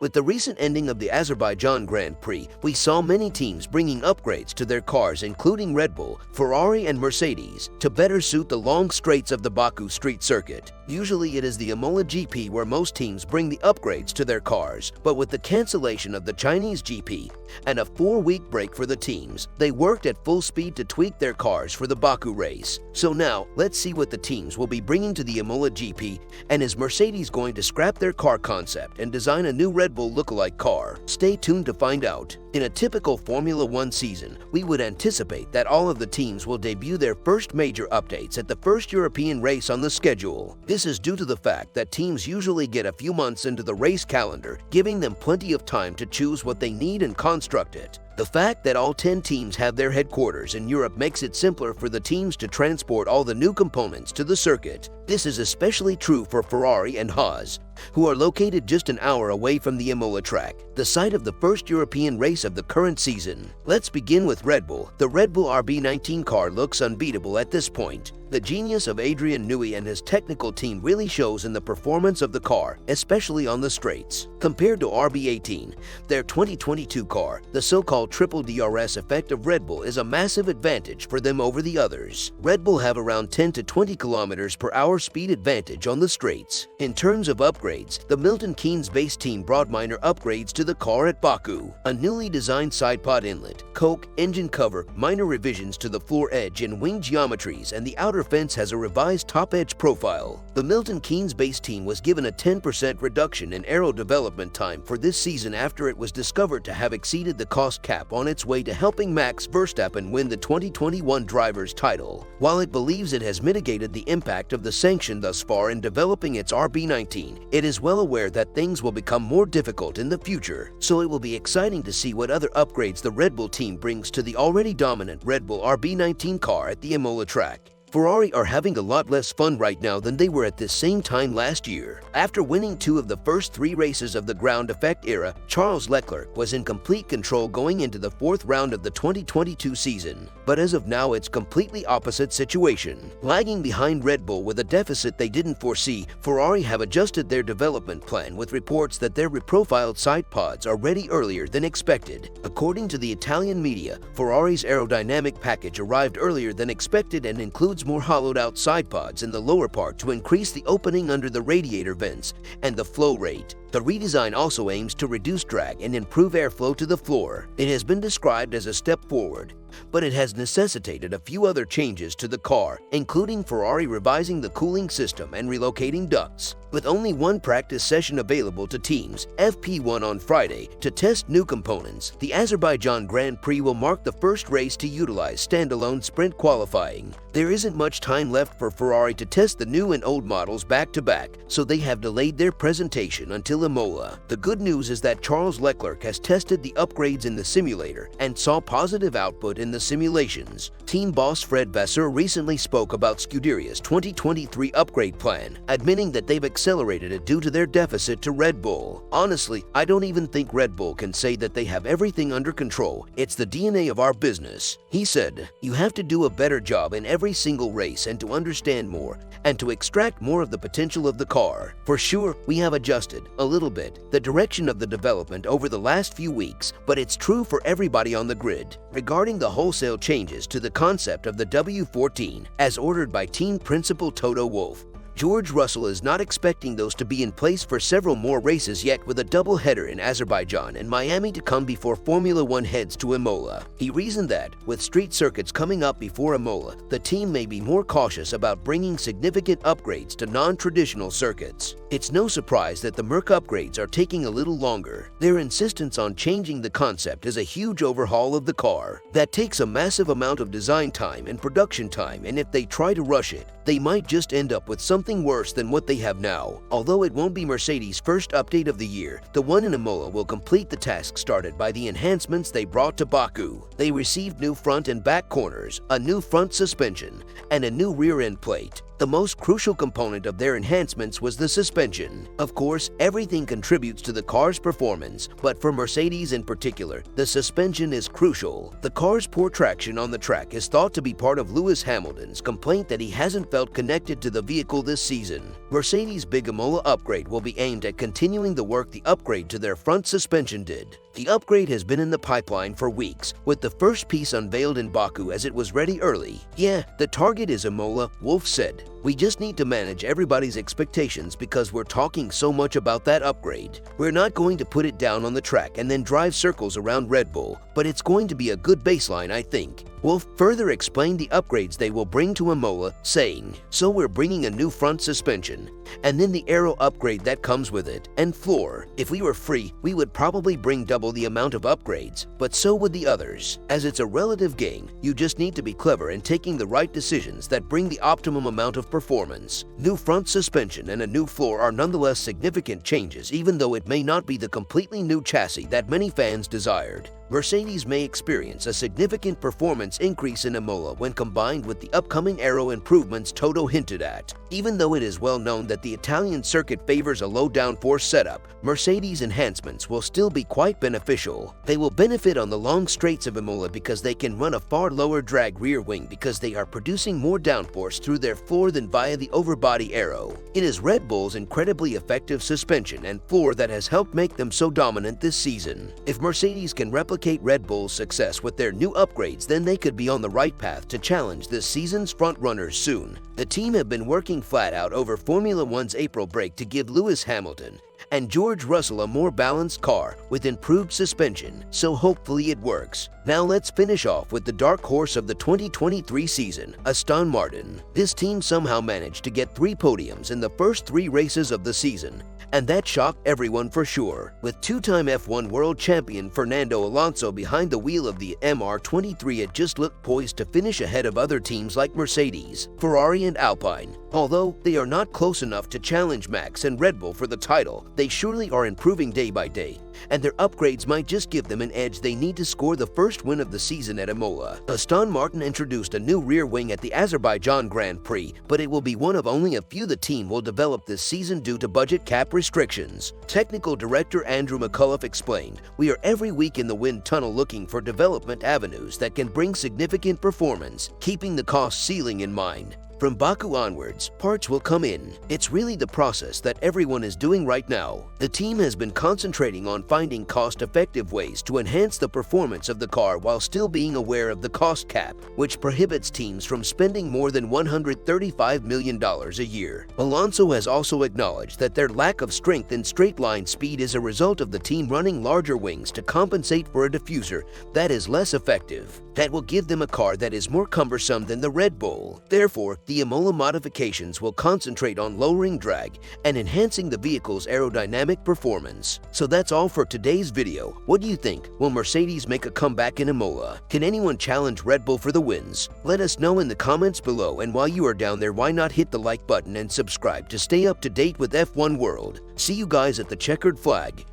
With the recent ending of the Azerbaijan Grand Prix, we saw many teams bringing upgrades to their cars, including Red Bull, Ferrari, and Mercedes, to better suit the long straights of the Baku street circuit. Usually it is the Imola GP where most teams bring the upgrades to their cars, but with the cancellation of the Chinese GP and a 4-week break for the teams, they worked at full speed to tweak their cars for the Baku race. So now, let's see what the teams will be bringing to the Imola GP, and is Mercedes going to scrap their car concept and design a new Red Bull lookalike car? Stay tuned to find out. In a typical Formula One season, we would anticipate that all of the teams will debut their first major updates at the first European race on the schedule. This is due to the fact that teams usually get a few months into the race calendar, giving them plenty of time to choose what they need and construct it. The fact that all 10 teams have their headquarters in Europe makes it simpler for the teams to transport all the new components to the circuit. This is especially true for Ferrari and Haas, who are located just an hour away from the Imola track, the site of the first European race of the current season. Let's begin with Red Bull. The Red Bull RB19 car looks unbeatable at this point. The genius of Adrian Newey and his technical team really shows in the performance of the car, especially on the straights. Compared to RB18, their 2022 car, the so-called triple DRS effect of Red Bull is a massive advantage for them over the others. Red Bull have around 10 to 20 kilometers per hour speed advantage on the straights. In terms of upgrades, the Milton Keynes-based team brought minor upgrades to the car at Baku. A newly designed side pod inlet, coke, engine cover, minor revisions to the floor edge and wing geometries, and the outer fence has a revised top edge profile. The Milton Keynes-based team was given a 10% reduction in aero development time for this season after it was discovered to have exceeded the cost cap on its way to helping Max Verstappen win the 2021 driver's title. While it believes it has mitigated the impact of the sanction thus far in developing its RB19, it is well aware that things will become more difficult in the future, so it will be exciting to see what other upgrades the Red Bull team brings to the already dominant Red Bull RB19 car at the Imola track. Ferrari are having a lot less fun right now than they were at this same time last year. After winning 2 of the first 3 races of the ground effect era, Charles Leclerc was in complete control going into the 4th round of the 2022 season. But as of now, it's completely opposite situation. Lagging behind Red Bull with a deficit they didn't foresee, Ferrari have adjusted their development plan with reports that their reprofiled side pods are ready earlier than expected. According to the Italian media, Ferrari's aerodynamic package arrived earlier than expected and includes more hollowed-out side pods in the lower part to increase the opening under the radiator vents and the flow rate. The redesign also aims to reduce drag and improve airflow to the floor. It has been described as a step forward, but it has necessitated a few other changes to the car, including Ferrari revising the cooling system and relocating ducts. With only one practice session available to teams, FP1 on Friday, to test new components, the Azerbaijan Grand Prix will mark the first race to utilize standalone sprint qualifying. There isn't much time left for Ferrari to test the new and old models back-to-back, so they have delayed their presentation until Imola. The good news is that Charles Leclerc has tested the upgrades in the simulator and saw positive output in the simulations. Team boss Fred Vasseur recently spoke about Scuderia's 2023 upgrade plan, admitting that they've accelerated it due to their deficit to Red Bull. Honestly, I don't even think Red Bull can say that they have everything under control. It's the DNA of our business. He said, "You have to do a better job in every single race and to understand more and to extract more of the potential of the car. For sure, we have adjusted a little bit the direction of the development over the last few weeks, but it's true for everybody on the grid." Regarding the wholesale changes to the concept of the W14, as ordered by team principal Toto Wolff, George Russell is not expecting those to be in place for several more races yet, with a double-header in Azerbaijan and Miami to come before Formula One heads to Imola. He reasoned that, with street circuits coming up before Imola, the team may be more cautious about bringing significant upgrades to non-traditional circuits. It's no surprise that the Merc upgrades are taking a little longer. Their insistence on changing the concept is a huge overhaul of the car. That takes a massive amount of design time and production time, and if they try to rush it, they might just end up with something worse than what they have now. Although it won't be Mercedes' first update of the year, the one in Imola will complete the task started by the enhancements they brought to Baku. They received new front and back corners, a new front suspension, and a new rear end plate. The most crucial component of their enhancements was the suspension. Of course, everything contributes to the car's performance, but for Mercedes in particular, the suspension is crucial. The car's poor traction on the track is thought to be part of Lewis Hamilton's complaint that he hasn't felt connected to the vehicle this season. Mercedes' big Imola upgrade will be aimed at continuing the work the upgrade to their front suspension did. The upgrade has been in the pipeline for weeks, with the first piece unveiled in Baku as it was ready early. Yeah, the target is Imola, Wolff said. We just need to manage everybody's expectations because we're talking so much about that upgrade. We're not going to put it down on the track and then drive circles around Red Bull, but it's going to be a good baseline, I think. Wolff further explained the upgrades they will bring to Imola, saying, "So we're bringing a new front suspension, and then the aero upgrade that comes with it, and floor. If we were free, we would probably bring double the amount of upgrades, but so would the others. As it's a relative game, you just need to be clever in taking the right decisions that bring the optimum amount of performance. New front suspension and a new floor are nonetheless significant changes, even though it may not be the completely new chassis that many fans desired." Mercedes may experience a significant performance increase in Imola when combined with the upcoming aero improvements Toto hinted at. Even though it is well known that the Italian circuit favors a low downforce setup, Mercedes' enhancements will still be quite beneficial. They will benefit on the long straights of Imola because they can run a far lower drag rear wing because they are producing more downforce through their floor than via the overbody aero. It is Red Bull's incredibly effective suspension and floor that has helped make them so dominant this season. If Mercedes can replicate Red Bull's success with their new upgrades, then they could be on the right path to challenge this season's front-runners soon. The team have been working flat out over Formula One's April break to give Lewis Hamilton and George Russell a more balanced car with improved suspension, so hopefully it works. Now let's finish off with the dark horse of the 2023 season, Aston Martin. This team somehow managed to get 3 podiums in the first 3 races of the season, and that shocked everyone for sure. With 2-time F1 world champion Fernando Alonso behind the wheel of the MR23, it just looked poised to finish ahead of other teams like Mercedes, Ferrari and Alpine. Although they are not close enough to challenge Max and Red Bull for the title, they surely are improving day by day, and their upgrades might just give them an edge they need to score the first win of the season at Imola. Aston Martin introduced a new rear wing at the Azerbaijan Grand Prix, but it will be one of only a few the team will develop this season due to budget cap restrictions. Technical Director Andrew McCullough explained, "We are every week in the wind tunnel looking for development avenues that can bring significant performance, keeping the cost ceiling in mind. From Baku onwards, parts will come in. It's really the process that everyone is doing right now." The team has been concentrating on finding cost-effective ways to enhance the performance of the car while still being aware of the cost cap, which prohibits teams from spending more than $135 million a year. Alonso has also acknowledged that their lack of strength in straight-line speed is a result of the team running larger wings to compensate for a diffuser that is less effective. That will give them a car that is more cumbersome than the Red Bull. Therefore, the Imola modifications will concentrate on lowering drag and enhancing the vehicle's aerodynamic performance. So that's all for today's video. What do you think? Will Mercedes make a comeback in Imola? Can anyone challenge Red Bull for the wins? Let us know in the comments below, and while you are down there, why not hit the like button and subscribe to stay up to date with F1 World. See you guys at the checkered flag.